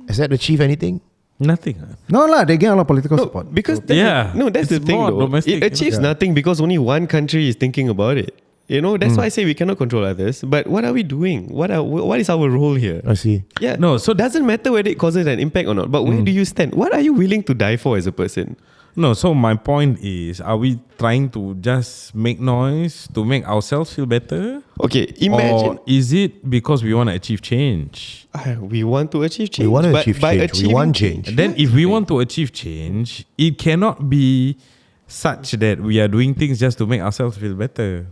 has that achieved anything? Nothing. No lah, they get a lot of political support. Because Yeah. that's the It's thing more though. domestic, It achieves nothing because only one country is thinking about it. That's why I say we cannot control others. But what are we doing? What is our role here? I see. Yeah. No, so- it doesn't matter whether it causes an impact or not. But where do you stand? What are you willing to die for as a person? No, so my point is, are we trying to just make noise to make ourselves feel better? Okay, imagine. Or is it because we want to achieve change? We want to achieve change. We want to but achieve by change. We achieving want change. Then if we want to achieve change, it cannot be such that we are doing things just to make ourselves feel better.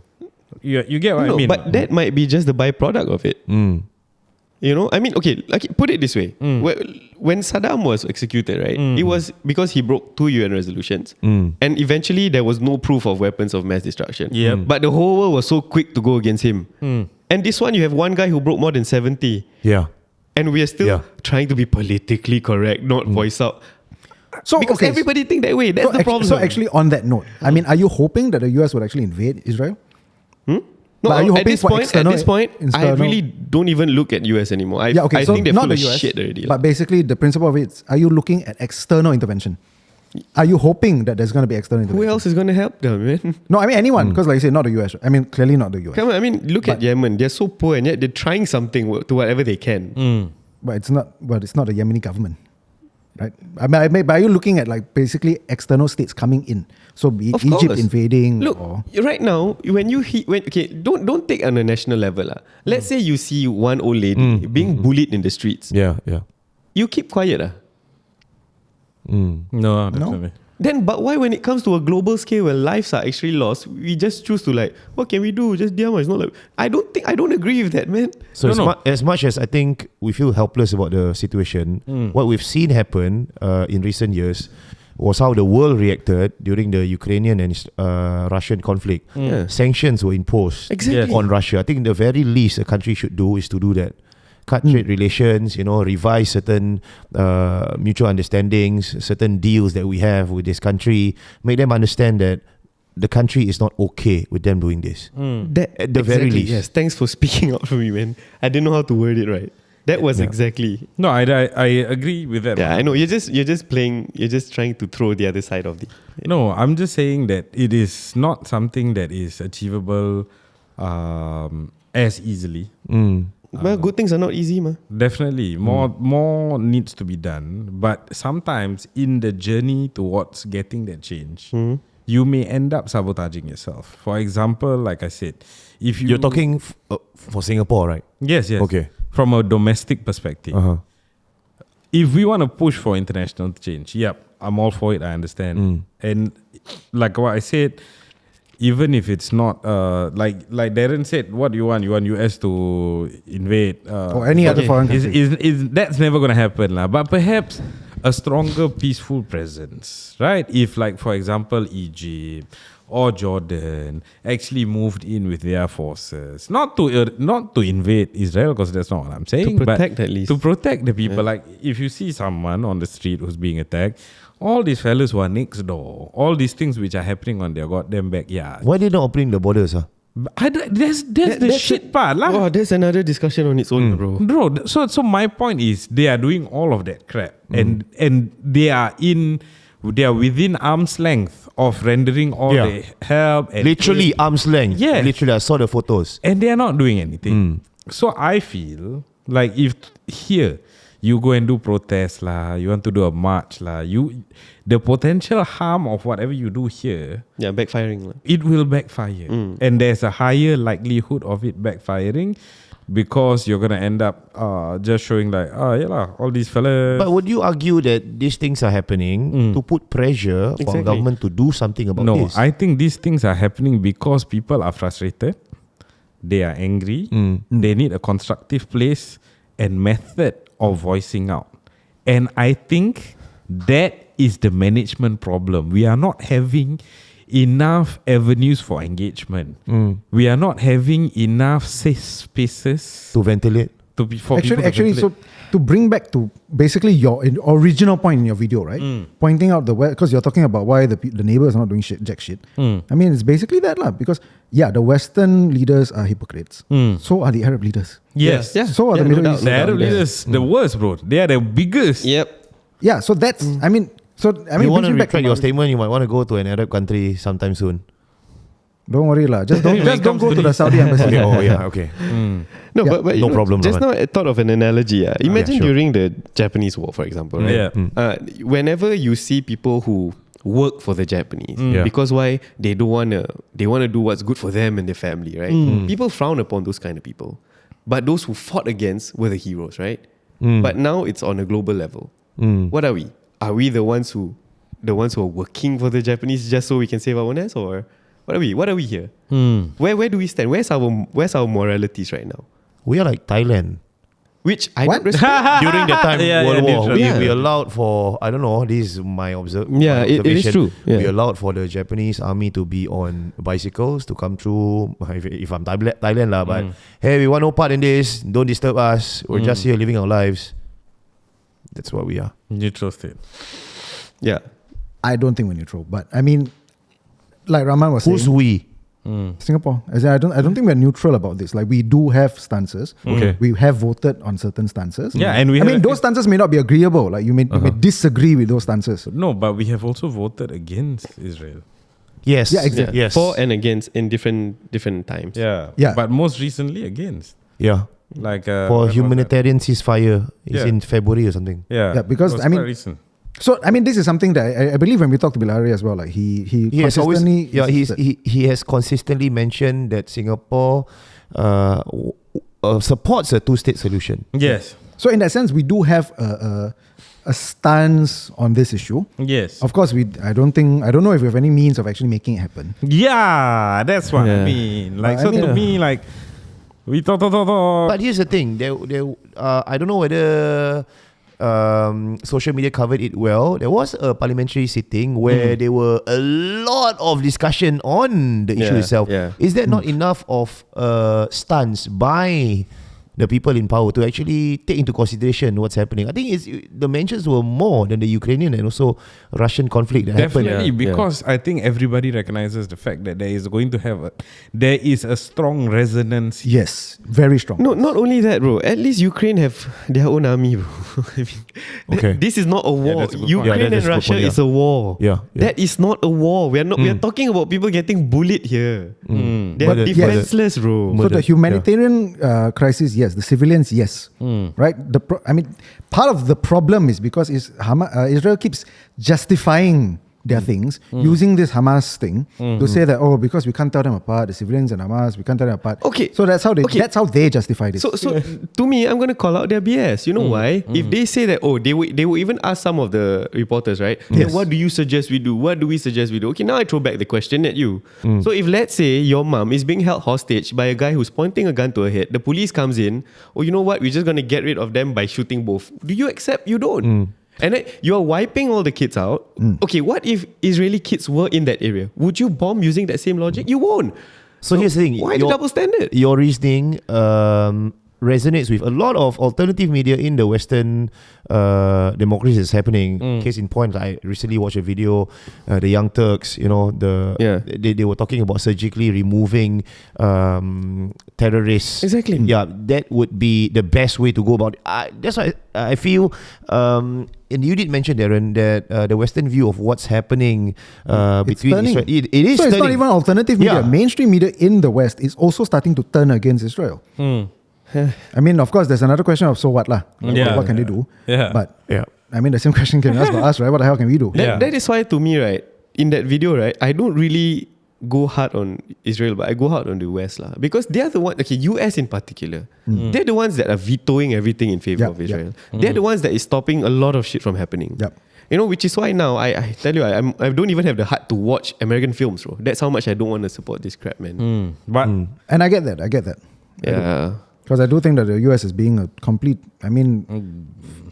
You get what I No, mean? but that might be just the byproduct of it. I mean, okay, like put it this way. When Saddam was executed, right, it was because he broke 2 UN resolutions. And eventually there was no proof of weapons of mass destruction. Yep. But the whole world was so quick to go against him. And this one, you have one guy who broke more than 70. Yeah. And we are still trying to be politically correct, not voice out. So Because everybody think that way. That's the problem. So actually, on that note, I mean, are you hoping that the US would actually invade Israel? No, But are you at hoping this for point, external- I external- really don't even look at US anymore. I So think they're not full the of US, shit already. But basically, the principle of it is: are you looking at external intervention? Are you hoping that there's going to be external Who intervention? else is going to help them, man? No, I mean anyone, because like you said, not the US. I mean, clearly not the US. Come on, I mean, look at Yemen. They're so poor and yet they're trying something to whatever they can. But it's not. But it's not the Yemeni government, right? But are you looking at like basically external states coming in? So be it Of Egypt course. invading, Look, or right now, when don't take on a national level. Let's say you see one old lady being bullied in the streets. Yeah. You keep quiet. no, definitely. Then, but why when it comes to a global scale where lives are actually lost, we just choose to like, what can we do? Just diam. It's not like I don't agree with that, man. So No. as much as I think we feel helpless about the situation, what we've seen happen in recent years was how the world reacted during the Ukrainian and Russian conflict. Yeah. Sanctions were imposed Exactly. on Russia. I think the very least a country should do is to do that. Cut trade relations, revise certain mutual understandings, certain deals that we have with this country, make them understand that the country is not okay with them doing this. That, At the very least. Yes, thanks for speaking out for me, man. I didn't know how to word it right. That was exactly. No, I agree with that. Yeah, I know. You're just playing. You're just trying to throw the other side of the. No, I'm just saying that it is not something that is achievable as easily. Well, good things are not easy, ma. Definitely, more needs to be done. But sometimes in the journey towards getting that change, you may end up sabotaging yourself. For example, like I said, if You're talking for Singapore, right? yes, Okay. from a domestic perspective, if we want to push for international change, I'm all for it. I understand, and like what I said. Even if it's not like Darren said, what do you want? You want US to invade or any other foreign country. Is that's never gonna happen, lah. But perhaps a stronger peaceful presence, right? If like for example Egypt or Jordan actually moved in with their forces, not to invade Israel, because that's not what I'm saying. To protect but at least. to protect the people. Like if you see someone on the street who's being attacked. All these fellas who are next door, all these things which are happening on their goddamn backyard. Why they not opening the borders? That's the shit part lah. Oh, there's another discussion on its own, bro. Bro, so my point is they are doing all of that crap and they are within arm's length of rendering all the help and Literally arm's length. Yeah. Literally, I saw the photos. and they are not doing anything. So I feel like if here you go and do protests lah, you want to do a march lah, the potential harm of whatever you do here, Yeah, backfiring. it will backfire. And there's a higher likelihood of it backfiring because you're gonna end up just showing like, all these fellas. But would you argue that these things are happening to put pressure for government to do something about this? No, I think these things are happening because people are frustrated. They are angry. They need a constructive place and method of voicing out. And I think that is the management problem. We are not having enough avenues for engagement. We are not having enough safe spaces To ventilate? to be for Actually, people to ventilate. so to bring back to basically your original point in your video, right? Pointing out because you're talking about why the neighbors are not doing jack shit. I mean, it's basically that lah. Because the Western leaders are hypocrites. So are the Arab leaders. Yes. Yeah. So are the no Middle doubt, East. The no doubt, Arab yeah. leaders, the worst, bro. They are the biggest. Yep. Yeah. So that's. I mean. So I mean, You want to brings me back retract my- your statement, you might want to go to an Arab country sometime soon. Don't worry lah. Just When it don't comes go to to the this- Saudi embassy. Okay, oh yeah, okay. No, Yeah. but No you know, problem, Just Rahman. now I thought of an analogy. Imagine sure. during the Japanese War, for example, right? Yeah. Whenever you see people who work for the Japanese, Yeah. because why they wanna do what's good for them and their family, right? People frown upon those kind of people, but those who fought against were the heroes, right? But now it's on a global level. What are we? Are we the ones who are working for the Japanese just so we can save our own ass, or what are we? What are we here? Where do we stand? Where's our moralities right now? We are like Thailand. Which I What? don't respect. During the time World War, neutral. we allowed for, I don't know, this is my observation. Yeah, it is true. We Yeah. allowed for the Japanese army to be on bicycles to come through. If I'm Thailand lah, but hey, we want no part in this. Don't disturb us. We're just here living our lives. That's what we are. Neutral state. Yeah. I don't think we're neutral, but I mean, like Rahman was Who's saying, we? Singapore. As in, I don't think we're neutral about this. Like we do have stances. Okay. We have voted on certain stances. Yeah, and we I have- mean, those stances may not be agreeable. Like you may disagree with those stances. No, but we have also voted against Israel. Yes. Yeah, exactly. Yes. For and against in different times. Yeah. Yeah. But most recently against. Yeah. Like For when was that? humanitarian ceasefire. It's Yeah. in February or something. Yeah. Yeah, because, It was I mean- quite recent. So I mean, this is something that I believe when we talk to Bilari as well. Like he He has always, consistently he has consistently mentioned that Singapore supports a two-state solution. Yes. So in that sense, we do have a stance on this issue. Yes. Of course, I don't know if we have any means of actually making it happen. Yeah, that's what I Yeah. mean. Like, I so mean, to me, like, we talk. But here's the thing: I don't know whether social media covered it well. There was a parliamentary sitting where there were a lot of discussion on the issue Yeah, itself. yeah. Is that not enough of a stance by the people in power to actually take into consideration what's happening? I think the mentions were more than the Ukrainian and also Russian conflict that happened. Definitely, Yeah, because I think everybody recognizes the fact that there is a strong resonance. Yes, very strong. No, not only that, bro. At least Ukraine have their own army, bro. I mean, Okay. this is not a war. that's a good point. Ukraine Yeah, and that's a good Russia point, yeah. is a war. Yeah, yeah. That is not a war. We are talking about people getting bullied here. They are But- defenseless, bro. So the humanitarian crisis, yes. The civilians, yes. Right. I mean, part of the problem is because Israel keeps justifying their things using this Hamas thing to say that because we can't tell them apart, the civilians and Hamas, we can't tell them apart. Okay. So that's how they justified it. So to me, I'm gonna call out their BS. You know why? If they say that, they will even ask some of the reporters, right? Hey, Yes. what do you suggest we do? What do we suggest we do? Okay, now I throw back the question at you. So if let's say your mom is being held hostage by a guy who's pointing a gun to her head, the police comes in, you know what? We're just gonna get rid of them by shooting both. Do you accept? You don't. And then you're wiping all the kids out. Okay, what if Israeli kids were in that area? Would you bomb using that same logic? You won't. So here's the thing. Why the double standard? Your reasoning resonates with a lot of alternative media in the Western democracies that's happening. Case in point, I recently watched a video, the Young Turks, they were talking about surgically removing terrorists. Exactly. Yeah, that would be the best way to go about it. That's why I feel, and you did mention, Darren, that the Western view of what's happening between turning. Israel, it is so it's turning. not even alternative media. Yeah. Mainstream media in the West is also starting to turn against Israel. I mean, of course, there's another question of so what lah? Like, Yeah. what can they do? Yeah. But Yeah. I mean, the same question can be asked about us, right? What the hell can we do? Yeah. That is why, to me, right, in that video, right, I don't really go hard on Israel, but I go hard on the US lah, because they are the one. Okay, US in particular, they're the ones that are vetoing everything in favor of Israel. They're the ones that is stopping a lot of shit from happening. You know, which is why now I tell you, I don't even have the heart to watch American films, bro. That's how much I don't want to support this crap, man. But And I get that. Yeah. Because I do think that the US is being a complete,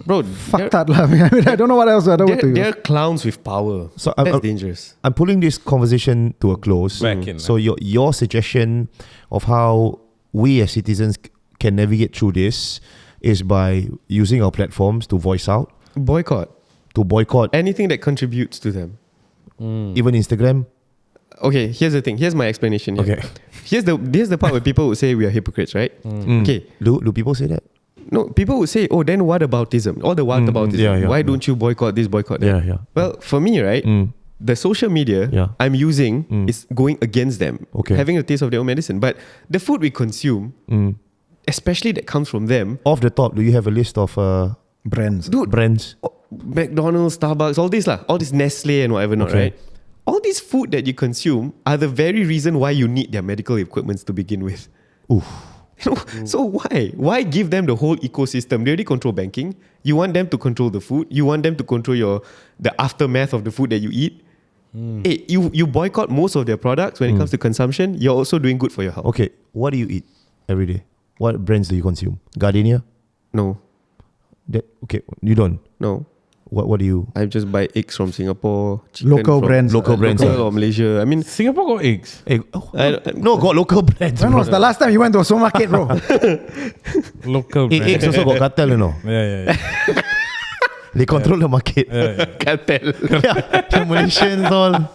Bro, fucked up. I mean, I don't know what else to use. they're clowns with power. So That's dangerous. I'm pulling this conversation to a close. So your suggestion of how we as citizens can navigate through this is by using our platforms to voice out, to boycott Anything that contributes to them. even Instagram. Okay, here's the thing. Here's my explanation here. Okay. Here's the part where people would say we are hypocrites, right? Okay. Do people say that? No, people would say, oh, then whataboutism? All the whataboutism. Why don't you boycott this, boycott that? Yeah. Well, for me, right, the social media I'm using is going against them, having a taste of their own medicine. But the food we consume, especially that comes from them. Off the top, do you have a list of brands? Dude, brands? McDonald's, Starbucks, all this Nestle and whatever, not right? All this food that you consume are the very reason why you need their medical equipments to begin with. So why? Why give them the whole ecosystem? They already control banking. You want them to control the food. You want them to control the aftermath of the food that you eat. Hey, you boycott most of their products when it comes to consumption. You're also doing good for your health. Okay, what do you eat every day? What brands do you consume? Gardenia? No. You don't? No. What do you? I just buy eggs from Singapore. Local brands. Local brands. Or Malaysia. I mean, Singapore got eggs. No, got local brands. When was the last time you went to a supermarket, bro? Local brand. Eggs also got cartel, you know. Yeah. They control the market. cartel. The Malaysians all.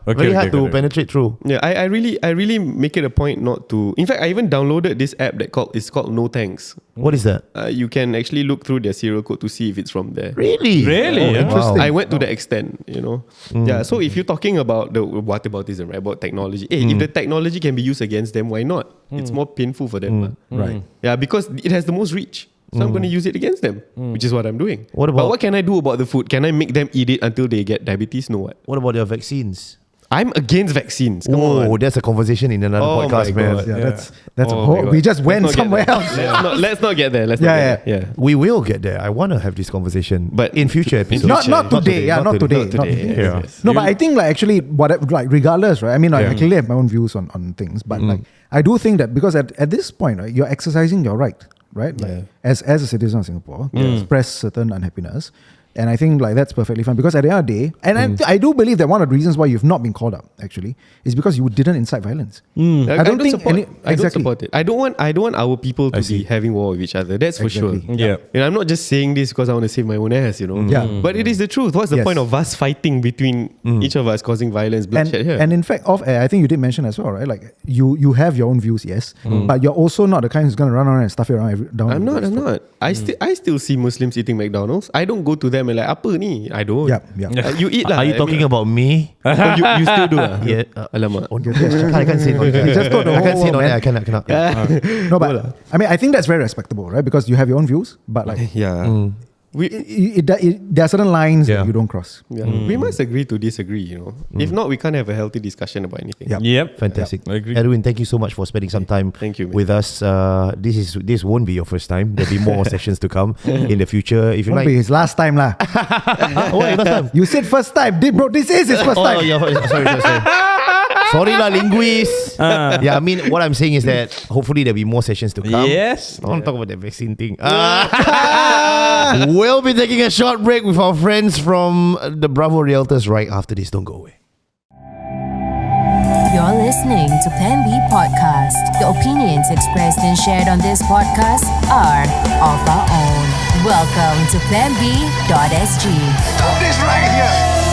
Very hard to penetrate through. Yeah, I really make it a point not to. In fact, I even downloaded this app that is called No Thanks. What is that? You can actually look through their serial code to see if it's from there. Really? Interesting. I went to the extent, you know. Yeah, so if you're talking about the whataboutism, right, about technology, if the technology can be used against them, why not? It's more painful for them. Right. Yeah, because it has the most reach. So I'm going to use it against them, which is what I'm doing. What about- But what can I do about the food? Can I make them eat it until they get diabetes? No, what? What about their vaccines? I'm against vaccines. Come on. That's a conversation in another Oh podcast, my man. God. Yeah, that's Oh a whole, my God. we just went Let's not somewhere get there. else. Let's not get there. Yeah. We will get there. I want to have this conversation, But in future episodes. Not today. Not today. Yes. No, but I think actually regardless, right? I mean, I clearly have my own views on things, but I do think that because at this point, right, you're exercising your right, as a citizen of Singapore, to express certain unhappiness. And I think that's perfectly fine, because at the end of the day, and I do believe that one of the reasons why you've not been called up actually is because you didn't incite violence. I don't support it. I don't want our people to be having war with each other. That's for sure. Yeah. And I'm not just saying this because I want to save my own ass, you know. Yeah. But it is the truth. What's the point of us fighting between each of us, causing violence, bloodshed here? And in fact, off air, I think you did mention as well, right? Like you have your own views, yes, but you're also not the kind who's going to run around and stuff it around. I'm not. I still see Muslims eating McDonald's. I don't go to them and like, apa ni? I don't. Yeah. You eat lah. Are you talking about me? You still do lah? Yeah. Alamak. I can't say no. You just told the I can't whole say no. world, I cannot. No, but I mean, I think that's very respectable, right? Because you have your own views, but Yeah. there are certain lines that you don't cross. Yeah. We must agree to disagree, you know. If not, we can't have a healthy discussion about anything. Yep. Fantastic. I agree. Erwin, thank you so much for spending some time Thank you, man. with us. This won't be your first time. There'll be more sessions to come in the future. If you Won't like, be his last time lah. what last time? You said first time, bro. This is his first time. Yeah, sorry. Sorry lah, linguist. Yeah, I mean, what I'm saying is that hopefully there'll be more sessions to come. Yes. I want to talk about the vaccine thing. We'll be taking a short break with our friends from the Bravo Realtors right after this. Don't go away. You're listening to Plan B Podcast. The opinions expressed and shared on this podcast are of our own. Welcome to planb.sg. Stop this right here.